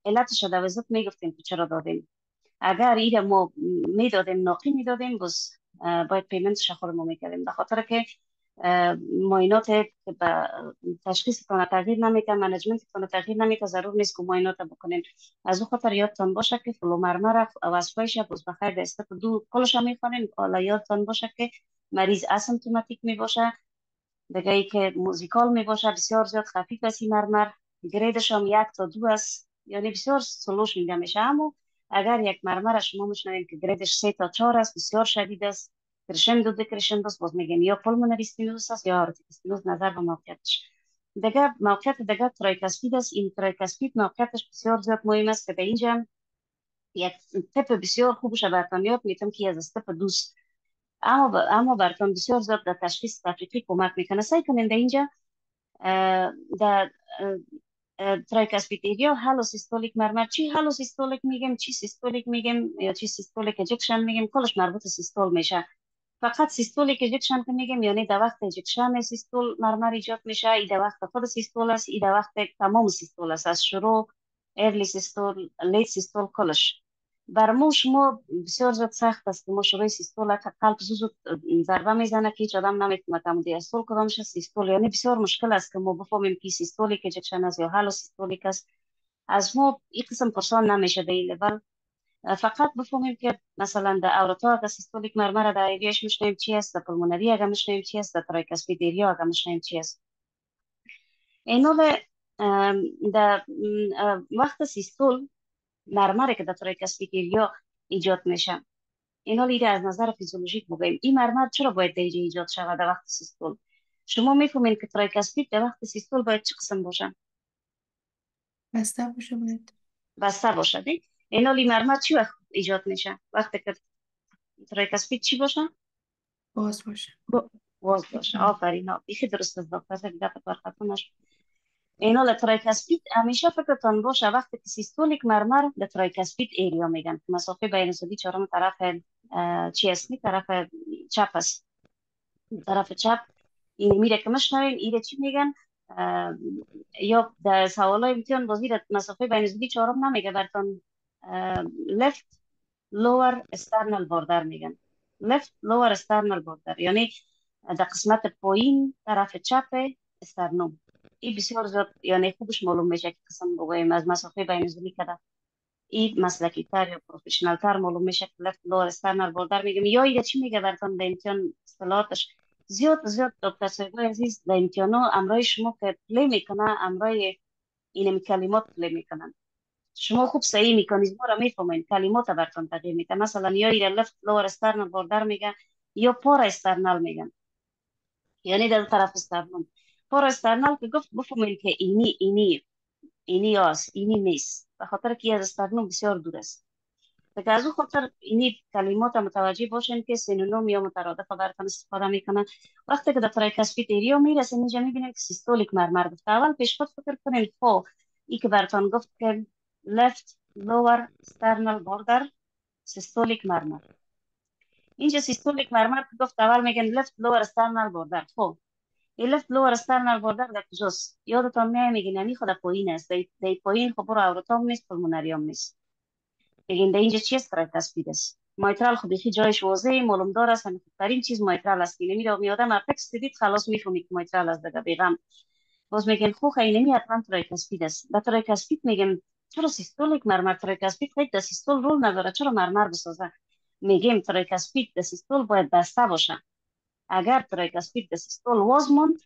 Speaker 1: علتش در وزت میگفتیم که چرا دادیم. اگر ایره ما میدادیم ناقی میدادیم بس باید پیمنتش خود ما میکردیم به خاطر که معاینات که به تشخیص کنه تغییر نمیکنه منیجمنت کنه تغییر نمیکنه ضرور نیست که معاینات بکنیم. از اون خاطر یادتان باشه که فلو مرمر واسپایش بس بخیر در استپ دو کلش هم میخوانیم. حالا یادتان باشه که مریض اسیمپتوماتیک می باشه دیگه ای که موزیکال می باشه بسیار زیاد خفیف است مرمر گریدش هم 1 تا 2 است یعنی بسیار سلوش میده میشه. اما اگر یک مرمر شما میشنوید که گریدش 3 تا 4 است بسیار شدید است کرشندو دکرشندو است باز میگیم یا پولمونری استینوزس است یا آرتیک استینوز نظر به موقعیتش. دیگه موقعیت دیگه تریکاسپید است. این تریکاسپید موقعیتش بسیار زیاد مهم است که به اینجا یک تپ بسیار خوبش براتون یاد میتونم که از استپ دوست اما براتون بسیار زیاد در تشخیص تفریقی کمک میکنه. سعی کنین در اینجا در تریکاسپیدیا هالو سیستولیک مرمر چی هالو سیستولیک میگیم چی سیستولیک میگیم یا چی سیستولیک اجکشن میگیم کلش مربوط سیستول میشه. فقط سیستولیک اجکشن که میگیم یعنی در وقت اجکشن سیستول مرمر ایجاد میشه. ای در وقت خود سیستول است ای در وقت تمام سیستول است از شروع ارلی سیستول لیت سیستول کلش. بر ما شما بسیار زیاد سخت است که ما شروع سیستول که قلب زود ضربه میزنه که هیچ آدم نمیتونه تمام دیاستول کدامش سیستول یعنی بسیار مشکل است که ما بفهمیم که سیستولیک اجکشن است یا هالو سیستولیک است. از ما این قسم پرسان نمیشه در این لول. فقط بفهمیم که مثلا در اورتا اگر سیستولیک مرمر در ایویش میشنیم چی است در پلمونری اگر میشنیم چی است در تریکاسپیدریا اگر میشنیم چی است. اینو در وقت سیستول مرمری که در تریکاسپیدریا ایجاد میشه اینا لیده از نظر فیزیولوژیک بگوییم این مرمر چرا باید در ایجاد شود در وقت سیستول. شما میفهمین که تریکاسپید در وقت سیستول باید چه قسم باشه؟
Speaker 3: بسته باشه باید
Speaker 1: بسته باشه. اینا لی مرمر چی وقت ایجاد میشه؟ وقتی که تریکاسپید چی باشه؟
Speaker 3: باز باشه
Speaker 1: باز باشه. آفرین بیخی درست از دکتر دیگه برخطا نشد. اینا لتریکاسپید همیشه فکرتان باشه وقتی که سیستولیک مرمر لتریکاسپید ایریا میگن که مسافه بین زدی چهارم طرف چی اسمی طرف چپ است. طرف چپ این میره که مشنوین ایره چی میگن یا در سوالای امتحان بازی مسافه بین زدی چهارم نمیگه برتون left lower external border میگن left lower external border یعنی در قسمت پایین طرف چپ استرنوم. این بسیار زیاد یعنی خوبش معلوم میشه که قسم بگویم از مسافه بین زدی کده این مسلکی تر یا پروفیشنال تر معلوم میشه که left lower external border میگم یا ایده چی میگه برتون در امتحان اصطلاحاتش زیاد دکتر صاحبای عزیز در امتحانا امرای شما که پلی میکنه امرای این کلمات پلی میکنن. شما خوب صحیح مکانیزم را میفهمین کلمات برتون تغییر میده. مثلا یا ایره لفت لور استرنال بوردر میگن یا پارا استرنال میگن یعنی در طرف استرنال. پارا استرنال که گفت بفهمین که اینی است اینی نیست به خاطر که از استرنال بسیار دور است. دیگه از اون خاطر اینی کلمات متوجه باشین که سینونیم یا مترادف براتون استفاده میکنن. وقتی که در تریکاسپید ایریا میرسین اینجا میبینین که سیستولیک مرمر گفته. اول پیش خود فکر کنین خب ای که براتون گفت که left lower sternal border systolic مرمر. اینجا سیستولیک مرمر که گفت اول میگن left lower sternal border. خب این left lower sternal border در کجاست؟ یادتون میگین یعنی خود پایین است. دی پایین خب برو اورتام نیست، پلمونریوم نیست. بگین اینجا چی است؟ تریکاسپید است. مایترال خب بیخی جایش واضحه، معلومدار است. همین چیز مایترال است که نمیره میادم اپکس دیدید خلاص میفهمید که مایترال است دیگه بیغم. باز میگن خو خیلی نمی حتما تریکاسپید است. در تریکاسپید میگم چرا سیستولیک مرمر؟ تریکاسپید خیلی در سیستول رول نداره، چرا مرمر بسازه؟ میگیم تریکاسپید در سیستول باید بسته باشه. اگر تریکاسپید در سیستول واز موند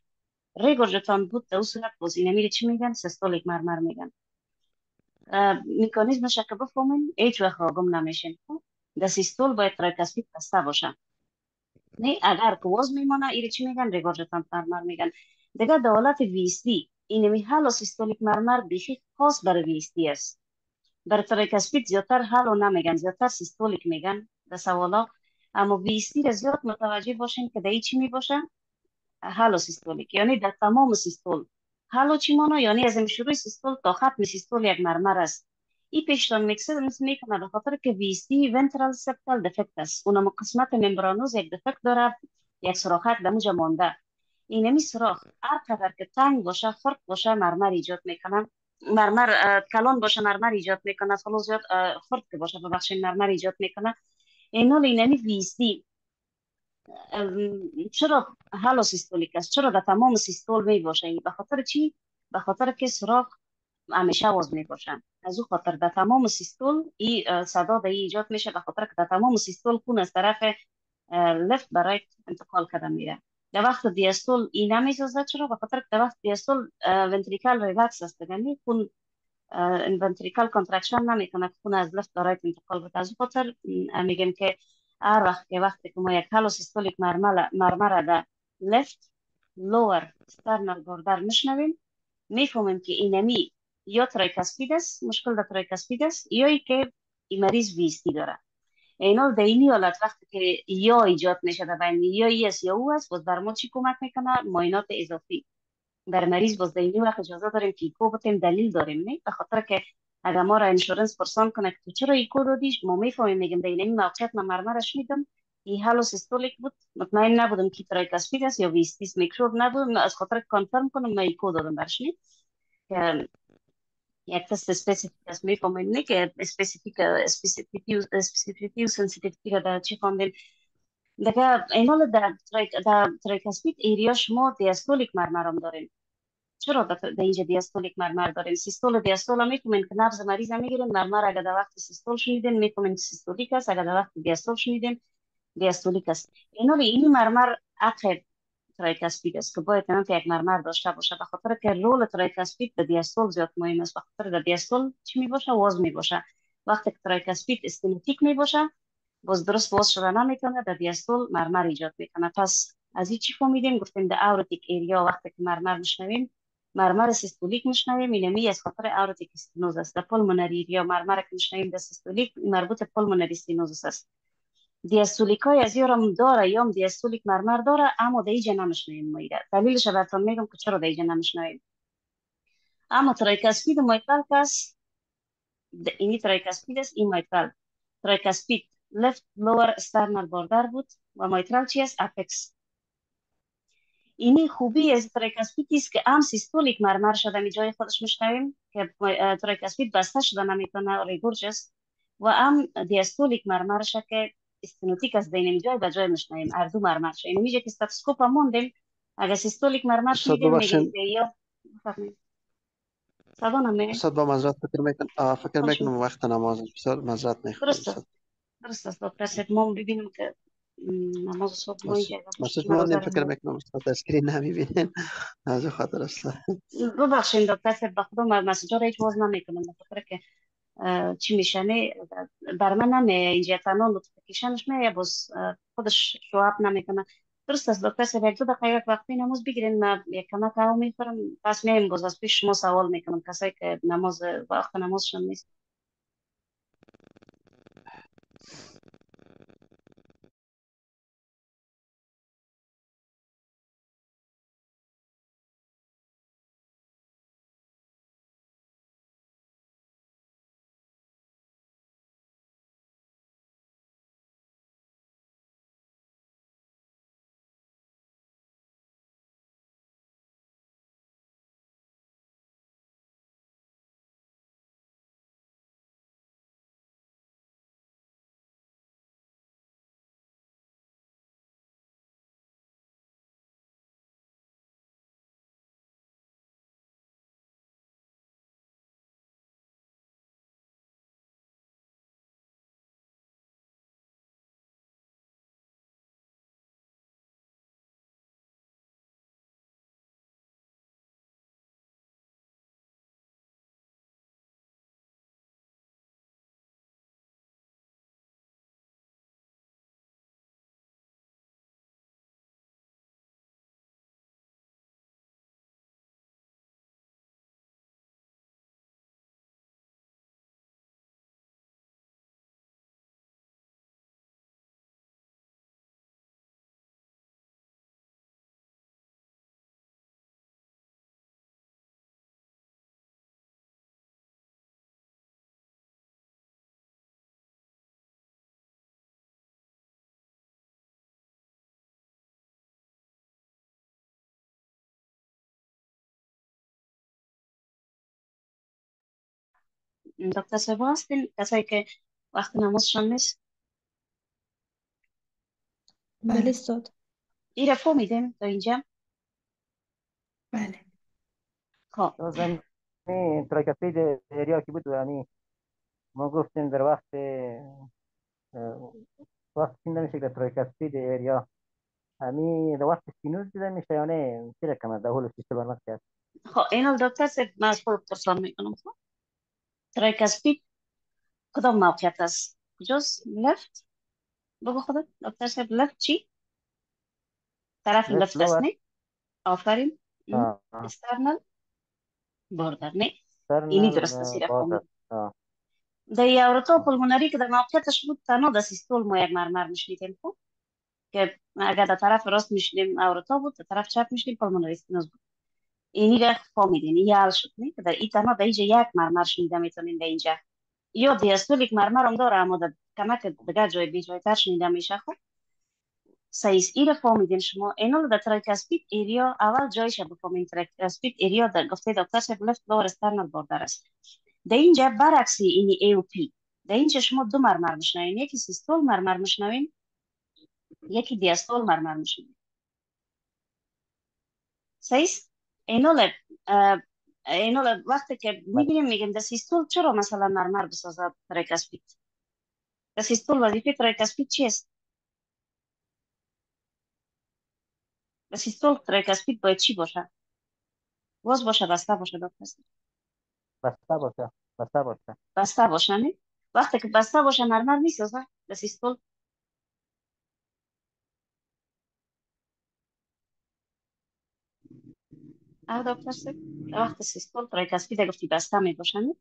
Speaker 1: ریگورژتان بود، در اون صورت باز اینمیره چی میگن؟ سیستولیک مرمر میگن. مکانیزمش که بفهمین هیچ وقت راگم نمیشین. در سیستول باید تریکاسپید بسته باشه. نه اگر که واز میمانه ایره چی میگن؟ ریگورژتان مرمر میگن. دیگه در حالت ویستی اینمی هالو سیستولیک مرمر بیخی خاص برای ویستی است. برای تریکاسپید زیادتر هالو نمیگن، زیادتر سیستولیک میگن در سوالا. اما ویستی را زیاد متوجه باشین که در چی میباشه؟ هالو سیستولیک، یعنی در تمام سیستول. هالو چی مانا؟ یعنی از این شروع سیستول تا ختم سیستول یک مرمر است. این پیشتان میکسر میکنه به خاطر که ویستی ونترال سپتال دفکت است. اونم قسمت ممبرانوز یک دفکت داره، یک سراخک در موجه مانده. اینمی سراخ هر قدر که تنگ باشه، خرد باشه، مرمر ایجاد میکنه. مرمر کلان باشه مرمر ایجاد میکنه، خلاص زیاد خرد که باشه ببخشید مرمر ایجاد میکنه. اینمی ویستی چرا هالو سیستولیک است؟ چرا در تمام سیستول می باشه؟ به خاطر چی؟ به خاطر که سوراخ همیشه واز می باشن. از او خاطر در تمام سیستول این صدا در ایجاد میشه، به خاطر که در تمام سیستول خون از طرف لفت به رایت انتقال کرده میره. در وقت دیاستول این نمیسازه. چرا؟ به خاطر که در وقت دیاستول ونتریکال ریلکس است، یعنی خون ونتریکال کانترکشن نمیکنه، خون از لفت به رایت انتقال بده. از او خاطر میگیم که هر وقتی که ما یک هالو سیستولیک مرمر در لفت لور استرنال بوردر میشنویم، میفهمیم که اینمی یا تریکاسپید است، مشکل در تریکاسپید است، یا ای که این مریض ویستی داره. اینا در اینی حالت وقتی که یا ایجاد میشه در بین یا ای است یا او است، باز بر ما چی کمک میکنه؟ معاینات اضافی بر مریض. باز در اینی وقت اجازه داریم که ایکو بتیم، دلیل داریم. نه به خاطر که اگر ما را انشورنس پرسان کنه که تو چرا ایکو دادیش، ما میفهمیم میگیم در اینی موقعیت من مرمرش میدم این هالو سیستولیک بود، مطمئن نبودم که تریکاسپید است یا ویستیس، میکروب نبودم، از خاطر کانفرم کنم من ایکو دادم برش. که یک تست اسپسیفیک است. میفهمید نه که اسپسیفیتی و سنسیتیویتی را در چی خواندیم. دیگه اینال در تریکاسپید ایریا شما دیاستولیک مرمر هم داریم. چرا در اینجا دیاستولیک مرمر داریم؟ سیستول و دیاستول هم میفهمین که نبض مریض هم میگیریم. مرمر اگر در وقت سیستول شنیدین میفهمین سیستولیک است، اگر در وقت دیاستول شنیدین دیاستولیک است. این مرمر عقب تریکاسپید است که باید یک مرمر داشته باشه، به خاطر که رول تریکاسپید به دیاستول زیاد مهم است. به خاطر در دیاستول چی می باشه؟ واز می باشه. وقتی که تریکاسپید استنوتیک می باشه، باز درست واز شده نمیتونه، در دیاستول مرمر ایجاد میکنه. پس از این چی فهمیدیم؟ گفتیم در اورتیک ایریا وقتی که مرمر میشنویم، مرمر سیستولیک میشنویم، اینمی از خاطر اورتیک استنوز است. در پلمونری ایریا مرمر که میشنویم در سیستولیک مربوط پلمونری استنوز است. دیاستولیک های از یارم داره یا دیاستولیک مرمر داره، اما در اینجا نمیشنویم مایده. دلیلش براتون میگم که چرا در اینجا نمیشنویم. اما تریکاسپید و مایترال کس اینی تریکاسپید است، این مایترال. تریکاسپید left lower sternal border بود و مایترال چی است؟ اپکس. اینی خوبی از تریکاسپید است که هم سیستولیک مرمر شده می جای خودش میشنویم که تریکاسپید بسته شده نمیتونه ریگورج است، و هم دیاستولیک مرمر شده که استنوتیک از دینمی جای به جای میشنویم. هر دو مرمر شده. اینو میگه که استاتوسکوپ هم موندیم. اگر سیستولیک مرمر
Speaker 2: استاد
Speaker 1: شدیم میگیم
Speaker 2: ببخشین،
Speaker 1: که یا صدا نمیه.
Speaker 2: استاد با معذرت فکر
Speaker 1: خوش
Speaker 2: میکنم وقت نماز است. بسیار معذرت میخوام
Speaker 1: درست
Speaker 2: استاد.
Speaker 1: است. درست است دکتر صاحب. ما ببینیم که نماز صبح ما اینجا
Speaker 2: مسیج
Speaker 1: گذاشت
Speaker 2: ماندیم، فکر
Speaker 1: نگذاریم.
Speaker 2: میکنم استاد اسکرین نمیبینین. از این خاطر است.
Speaker 1: ببخشید دکتر صاحب، به خدا مسیجا را هیچ باز نمیکنم به خاطر که چی میشنه بر من نمیه اینجا تنها نوتیفیکیشنش میه، باز خودش شواب نمیکنه. درست است دکتر صاحب. یک دو دقیقه وقتی نماز بگیرین، من یک کمک قهوه میخورم، پس میایم باز از پیش شما سوال میکنم کسایی که نماز وقت نمازشون نیست. دکتر صاحب هستین کسایی که وقت نمازشان نیست؟
Speaker 4: بله
Speaker 3: بله
Speaker 4: استاد.
Speaker 1: ایره فهمیدین تا اینجا؟
Speaker 3: بله
Speaker 1: خب
Speaker 5: زمین تراکسید ایریا که بود یعنی ما گفتیم در وقت این نمیشه تراکسید ایریا همین در وقت سینوس دیده میشه یا نه چی رقم در حول سیستم برمت کرد
Speaker 1: خب اینو دکتر صاحب من از خود پرسان میکنم. خب تریکاسپید کدام موقعیت است؟ کجاست؟ لفت؟ بگو خودت دکتر صاحب لفت چی؟ طرف
Speaker 5: لفت
Speaker 1: لفت است
Speaker 5: لور
Speaker 1: نه؟ آفرین. استرنال بوردر نه؟ اینی
Speaker 5: external
Speaker 1: درست است ایره
Speaker 5: border
Speaker 1: فهمید. در یاورتا پولمونری که در موقعیتش بود تنها در سیستول ما یک مرمر میشنیدیم. خب که اگر در طرف راست میشنیم اورتا بود در طرف چپ میشنیم پولمونری استنوز بود. اینی را فهمیدین این حل شد نه که در این تنها در اینجا یک مرمر شنیده میتونین در اینجا یا دیاستولیک مرمر هم داره اما در کمک دیگر جای بی جای تر شنیده میشه. خب سایز ای را فهمیدین شما اینو در تراکاسپید ایریا اول جایش بفهمین. تراکاسپید ایریا در گفته دکتر صاحب لفت لور استرنال بوردر است. در اینجا برعکس اینی ای و پی در اینجا شما دو مرمر میشنوین، یکی سیستول مرمر میشنوین یکی دیاستول مرمر میشنوین. سایز اینو وقتی که میبینیم میگیم در سیستول چرا مثلا مرمر بسازد تراکاسپید؟ در سیستول وظیفه تراکاسپید چیست؟ در سیستول تراکاسپید باید چی باشه؟ باز باشه بسته باشه دکتر؟
Speaker 5: بسته باشه بسته باشه
Speaker 1: بسته باشه نه؟ وقتی که بسته باشه مرمر میسازه در سیستول. دکتر صاحب وقتی سیستول تراکاسپید گفتی بسته میباشه نه؟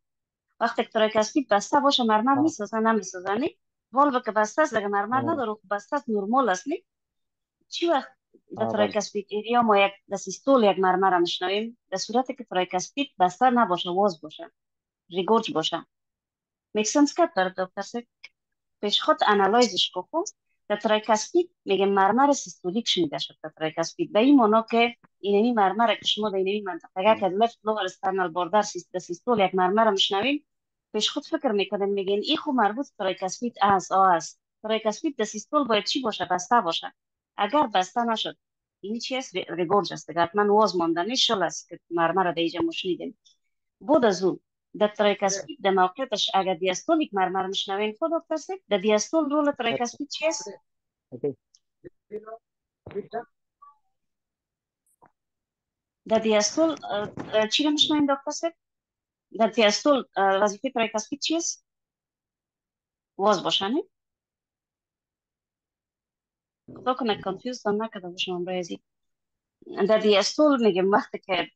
Speaker 1: وقتی که تراکاسپید بسته باشه مرمر میسازه نمیسازه نه؟ والو که بسته است اگه مرمر نداره بسته است نرمال است نه؟ چی وقت در
Speaker 5: بله
Speaker 1: تراکاسپید ایریا ما یک در سیستول یک مرمر را میشنویم در صورتی که تراکاسپید بسته نباشه واز باشه ریگورج باشه. میک سنس کرد برای دکتر صاحب؟ پیش خود انالایزش بکن. در تراکاسپید میگه مرمر سیستولیک شنیده شد در تراکاسپید به این معنا که اینمی مرمر که شما در اینمی منطقه که لفت لور استرنال بوردر در سیستول یک مرمر میشنویم پیش خود فکر میکنیم میگین این خو مربوط تراکاسپید است. تراکاسپید در سیستول باید چی باشه؟ بسته باشه. اگر بسته نشد این چی است؟ ریگورج است. حتما واز ماندنی شل است که مرمر در اینجا مشنیدیم. بود از اون در تراکاسپید در موقعیتش اگر دیاستولیک مرمر میشنوین خود دکتر صاحب در دیاستول رول تراکاسپید چیست؟
Speaker 5: اوکی
Speaker 1: در دیاستول چی رو میشنوین دکتر صاحب؟ در دیاستول وظیفه تراکاسپید چیست؟ واز باشه نه؟ خدا کنه کنفیوز نکرده باشم امروزی. در دیاستول میگم وقتی که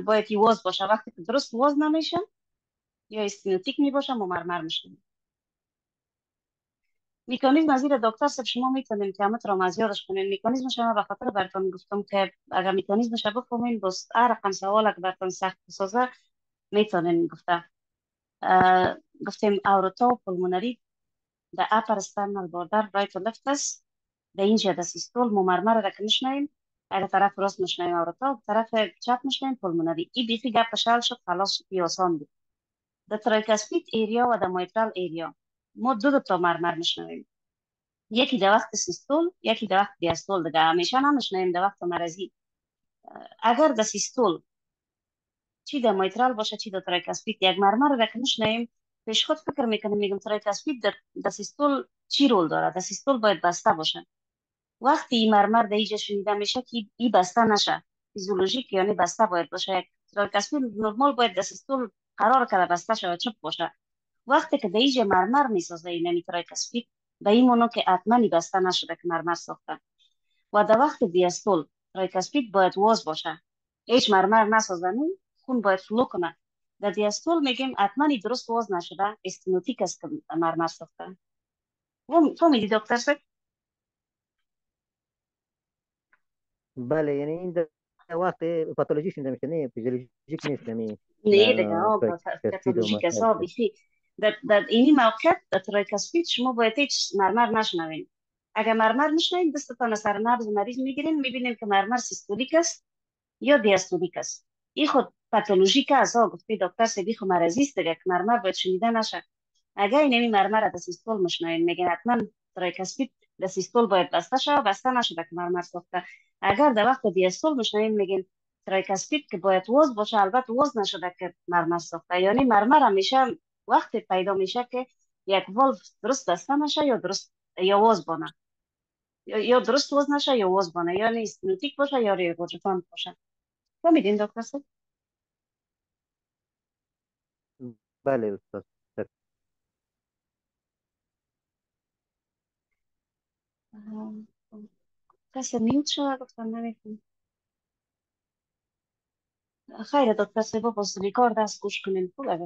Speaker 1: باید واز باشه وقتی که درست واز نمیشه یا استینوتیک میباشه ما مرمر میشنویم. مکانیزم از این دکتر صاحب شما میتونیم که همه را یادش کنین. مکانیزم شما به خاطر براتون گفتم که اگر مکانیزمش بفهمین باز هر رقم سوال که براتون سخت بسازه میتونین گفته. گفتیم اورتا و پولمونری در اپر استرنال بوردر رایت و لفت است. در اینجا در سیستول ما مرمر را که میشنویم اگر طرف راست میشنویم اورتا طرف چپ میشنویم پولمونری. این بیخی گپ شل شد خلاص شد آسان بود. در تراکاسپید ایریا و در میترال ایریا ما دو تا مرمر میشنویم، یکی در وقت سیستول یکی در وقت دیاستول. دیگه همیشه نمیشنویم در وقت مرضی. اگر در سیستول چی در میترال باشه چی در تراکاسپید یک مرمر را که میشنویم پیش خود فکر میکنیم میگم تراکاسپید در سیستول چی رول داره؟ در سیستول باید بسته باشه. وقتی این مرمر در اینجا شنیده میشه که این بسته نشه فیزیولوژیک یعنی بسته باید باشه. یک تراکاسپید نرمال باید در سیستول قرار کرده بسته شه و چپ باشه. وقتی که در اینجا مرمر میسازه این تراکاسپید به این معنی که حتما بسته نشده که مرمر ساخته. و در وقت دیاستول تراکاسپید باید واز باشه هیچ مرمر نسازنی خون باید فلو کنه. در دیاستول میگیم حتما درست واز نشده استینوتیک است که مرمر ساخته. فهمیدی دکتر صاحب؟
Speaker 5: بله یعنی این در وقت پاتولوژی شنیده میشه نه فیزیولوژیک نیست یعنی
Speaker 1: نه دیگه
Speaker 5: تراکاسپید و
Speaker 1: پاتولوژیک
Speaker 5: مسائل
Speaker 1: حساب بیخی. در اینی موقع در تراکاسپید شما باید هیچ مرمر نشنوین. اگر مرمر میشنوین دستتان سر نبض مریض میگیرین میبینین که مرمر سیستولیک است یا دیاستولیک است. این خود پاتولوژیک است. گفته دکتر سیدی خو مرضی است دیگه که مرمر باید شنیده نشه. اگر اینمی مرمر در سیستول مشنوین میگن حتما تریکاسپید در سیستول باید بسته شه و بسته نشده که مرمر ساخته. اگر در وقت دیاستول مشنوین میگن تریکاسپید که باید وز باشه، البته وز نشده که مرمر ساخته. یعنی مرمر همیشه وقتی پیدا میشه که یک والف درست بسته نشه یا درست یا وز بانه، یا درست وز نشه یا وز بانه، یعنی استنوتیک باشه یا ریگورژیتان باشه. فهمیدین دکتر صاحب؟
Speaker 5: بله استاد.
Speaker 1: کسی میوت شد گفتم نمیتونم. خیر دکتر صاحب باز ریکارد دست گوش کنین خوبه.